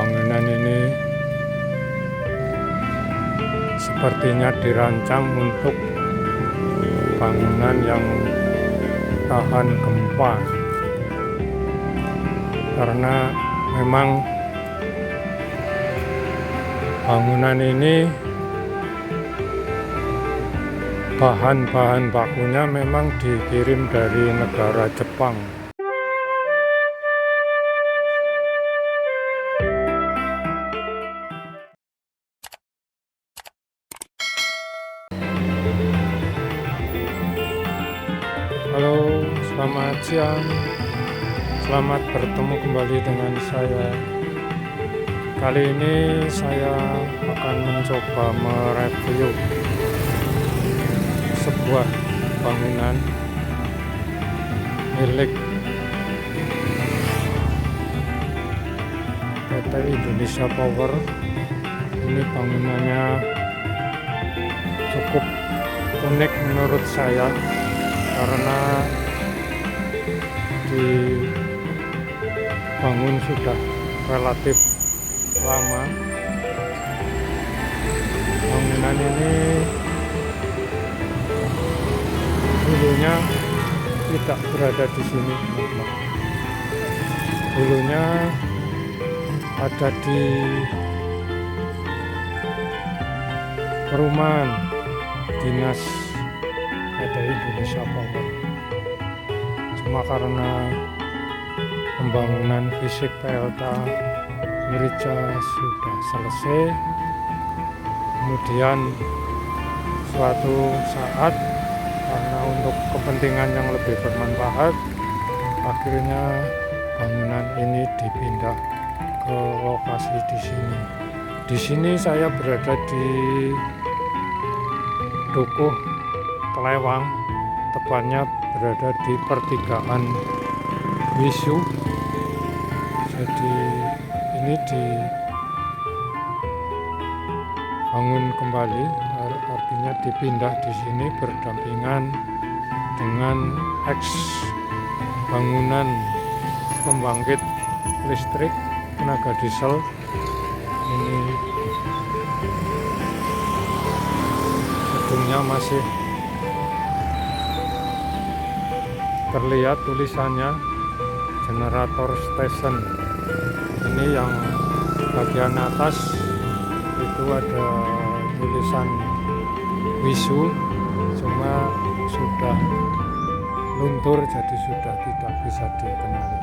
bangunan ini sepertinya dirancang untuk bangunan yang tahan gempa, karena memang bangunan ini bahan-bahan bakunya memang dikirim dari negara Jepang. Halo, selamat siang. Selamat bertemu kembali dengan saya. Kali ini saya akan mencoba mereview sebuah bangunan milik PT Indonesia Power. Ini bangunannya cukup unik menurut saya, karena dibangun sudah relatif lama. Bangunan ini dulunya tidak berada di sini. Dulunya ada di perumahan dinas PT Indonesia Power. Cuma karena pembangunan fisik PLTA Merica sudah selesai, kemudian suatu saat karena untuk kepentingan yang lebih bermanfaat, akhirnya bangunan ini dipindah ke lokasi di sini. Di sini saya berada di Dukuh Kelewang, tepatnya berada di pertigaan Wisu. Jadi ini dibangun kembali, artinya dipindah di sini berdampingan dengan ex bangunan pembangkit listrik tenaga diesel. Ini gedungnya masih terlihat tulisannya generator station. Ini yang bagian atas itu ada tulisan Wisu, cuma sudah luntur jadi sudah tidak bisa dikenali.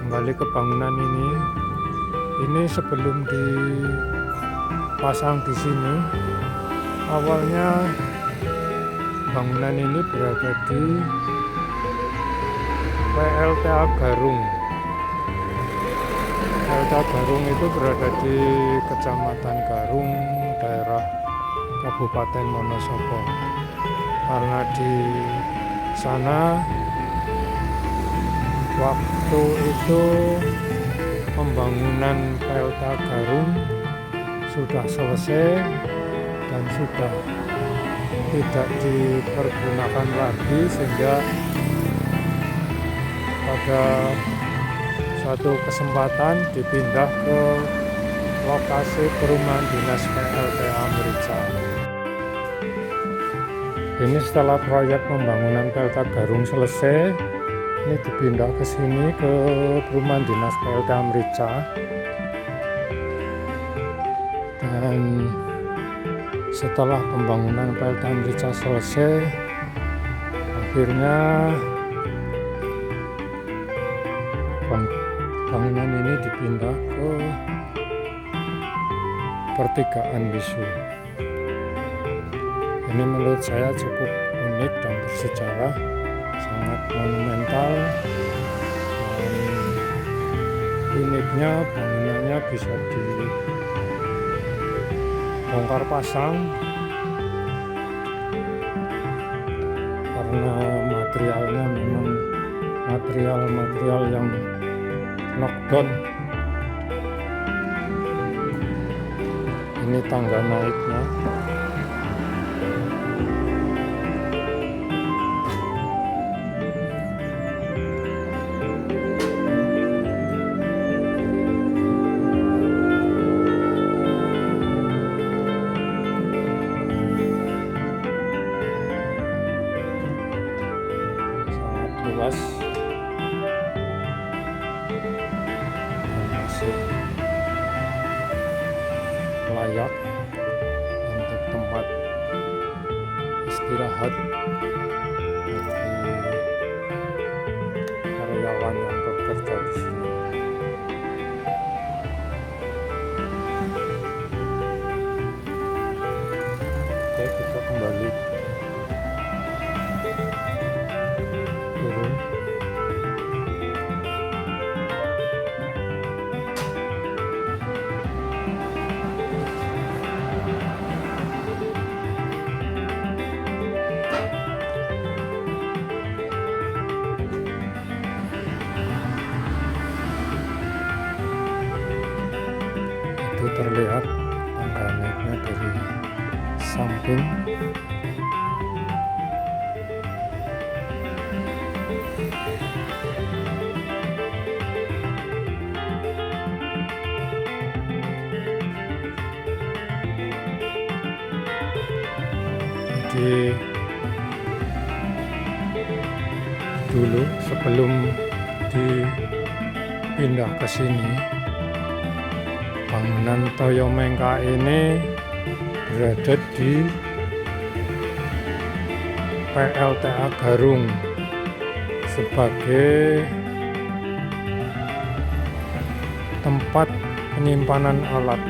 Kembali ke bangunan ini sebelum dipasang di sini, awalnya bangunan ini berada di PLTA Garung. PLTA Garung itu berada di Kecamatan Garung, daerah Kabupaten Wonosobo. Karena di sana waktu itu pembangunan PLTA Garung sudah selesai dan sudah tidak dipergunakan lagi, sehingga pada suatu kesempatan dipindah ke lokasi perumahan dinas PLTA Merica. Ini setelah proyek pembangunan PLTA Garung selesai, ini dipindah ke sini ke perumahan dinas PLTA Merica. Dan setelah pembangunan PLTA Merica selesai, akhirnya bangunan ini dipindah ke pertigaan Wisu. Ini menurut saya cukup unik dan bersejarah, sangat monumental. Dan uniknya bangunannya bisa dibongkar pasang karena materialnya memang material yang knockdown. Ini tangga naiknya. juga untuk tempat istirahat bagi karyawan yang bekerja di sini. Oke, kita kembali turun. Itu terlihat tangga naiknya dari samping. Jadi dulu sebelum dipindah ke sini, bangunan Toyo Mengka ini berada di PLTA Garung sebagai tempat penyimpanan alat.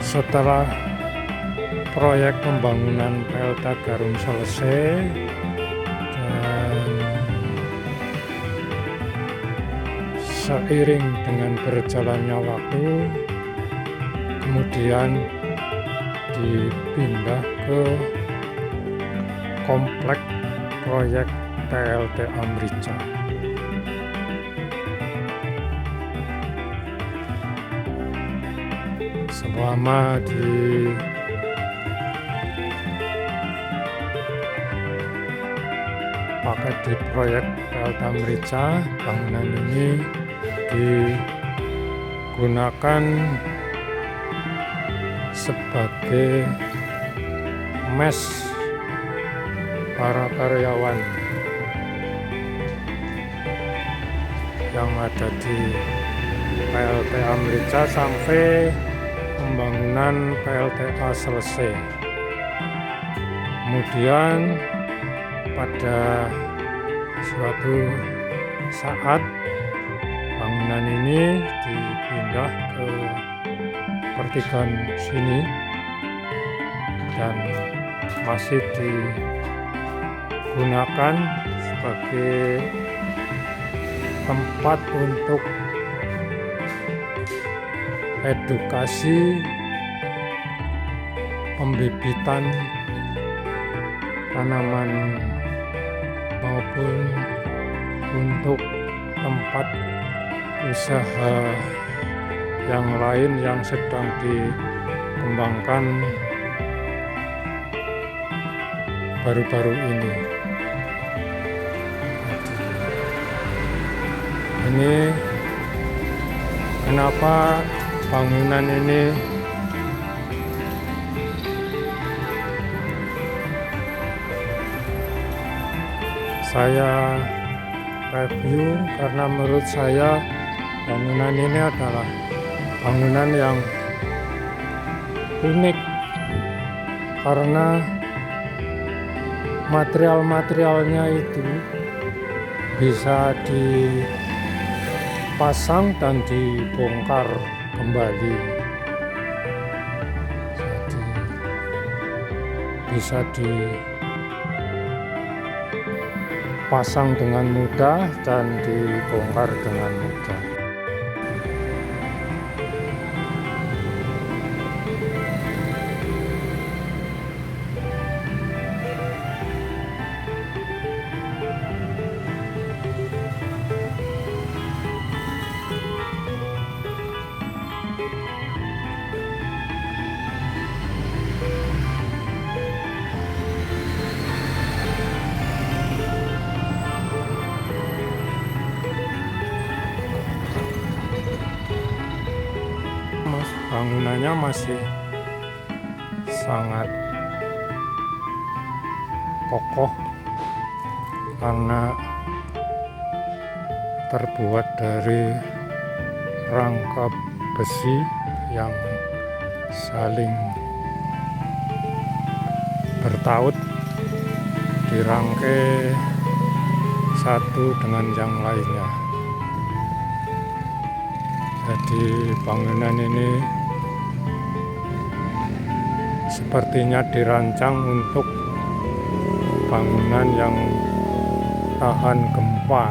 Setelah proyek pembangunan PLTA Garung selesai dan seiring dengan berjalannya waktu, kemudian dipindah ke komplek proyek PLTA Mrica. Selama pakai di proyek PLTA Mrica, bangunan ini digunakan sebagai mes para karyawan yang ada di PLTA Mrica sampai pembangunan PLTA selesai. Kemudian pada suatu saat bangunan ini dipindah ke pertigaan sini dan masih digunakan sebagai tempat untuk edukasi pembibitan tanaman maupun untuk tempat usaha yang lain yang sedang dikembangkan baru-baru ini. Ini kenapa bangunan ini saya review karena menurut saya bangunan ini adalah bangunan yang unik karena material-materialnya itu bisa dipasang dan dibongkar kembali, jadi bisa dipasang dengan mudah dan dibongkar dengan mudah. Bangunannya masih sangat kokoh karena terbuat dari rangka besi yang saling bertaut, dirangkai satu dengan yang lainnya. Jadi bangunan ini sepertinya dirancang untuk bangunan yang tahan gempa,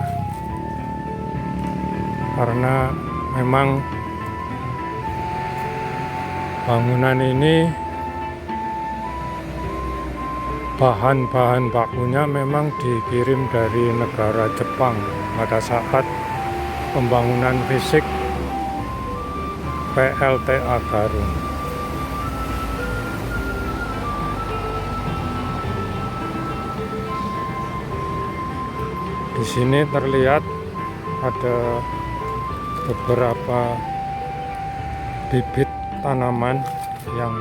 karena memang bangunan ini bahan-bahan bakunya memang dikirim dari negara Jepang pada saat pembangunan fisik PLTA Garung. Di sini terlihat ada beberapa bibit tanaman yang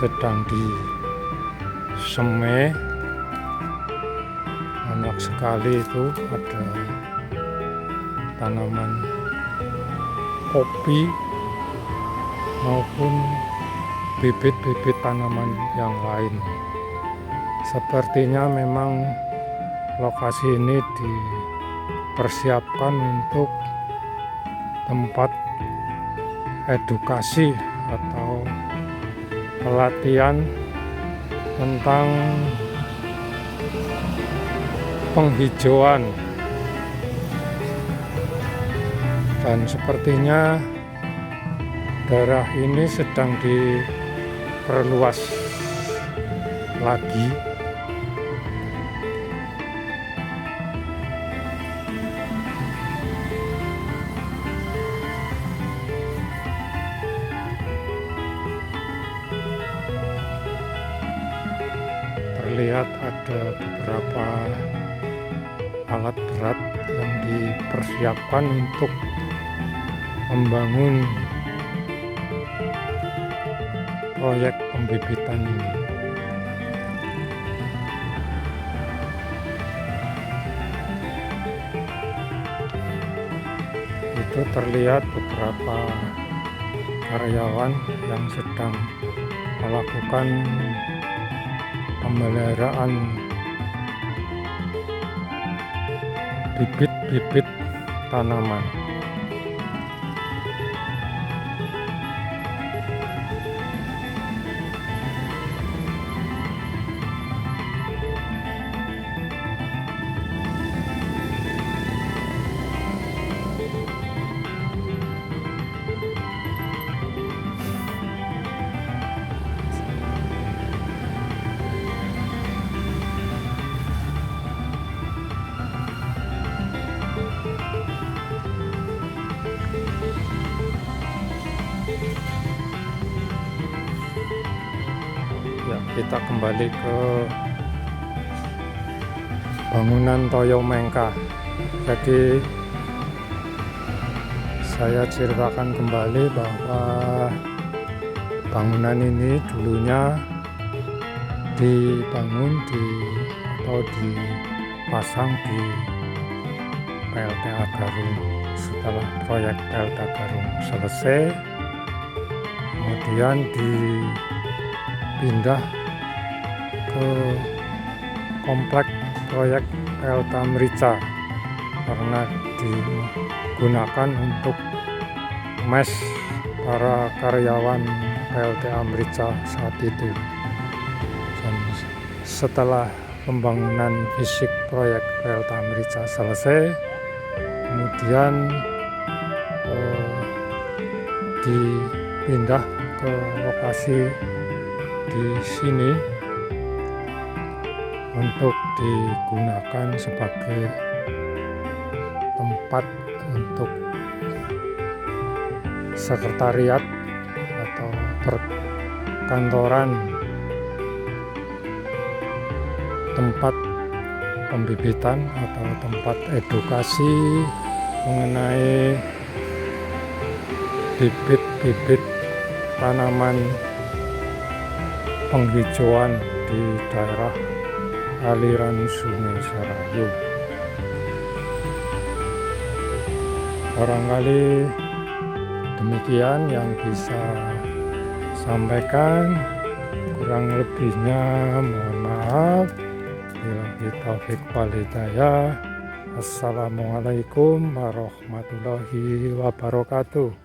sedang disemai. Banyak sekali itu, ada tanaman kopi maupun bibit-bibit tanaman yang lain. Sepertinya memang lokasi ini dipersiapkan untuk tempat edukasi atau pelatihan tentang penghijauan, dan sepertinya daerah ini sedang diperluas lagi. Terlihat ada beberapa alat berat yang dipersiapkan untuk membangun proyek pembibitan ini. Itu terlihat beberapa karyawan yang sedang melakukan pemeliharaan bibit-bibit tanaman. Ya, kita kembali ke bangunan Toyo Mengka. Jadi saya ceritakan kembali bahwa bangunan ini dulunya dibangun atau dipasang di PLTA Garung. Setelah proyek PLTA Garung selesai, kemudian dipindah ke komplek proyek PLTA Mrica karena digunakan untuk mes para karyawan PLTA Mrica saat itu. Dan setelah pembangunan fisik proyek PLTA Mrica selesai, kemudian dipindah ke lokasi di sini untuk digunakan sebagai tempat untuk sekretariat atau perkantoran, tempat pembibitan atau tempat edukasi mengenai bibit-bibit tanaman penghijauan di daerah aliran Sungai Serayu. Barangkali Demikian yang bisa sampaikan, kurang lebihnya mohon maaf. Wabillahi taufiq wal hidayah. Assalamualaikum warahmatullahi wabarakatuh.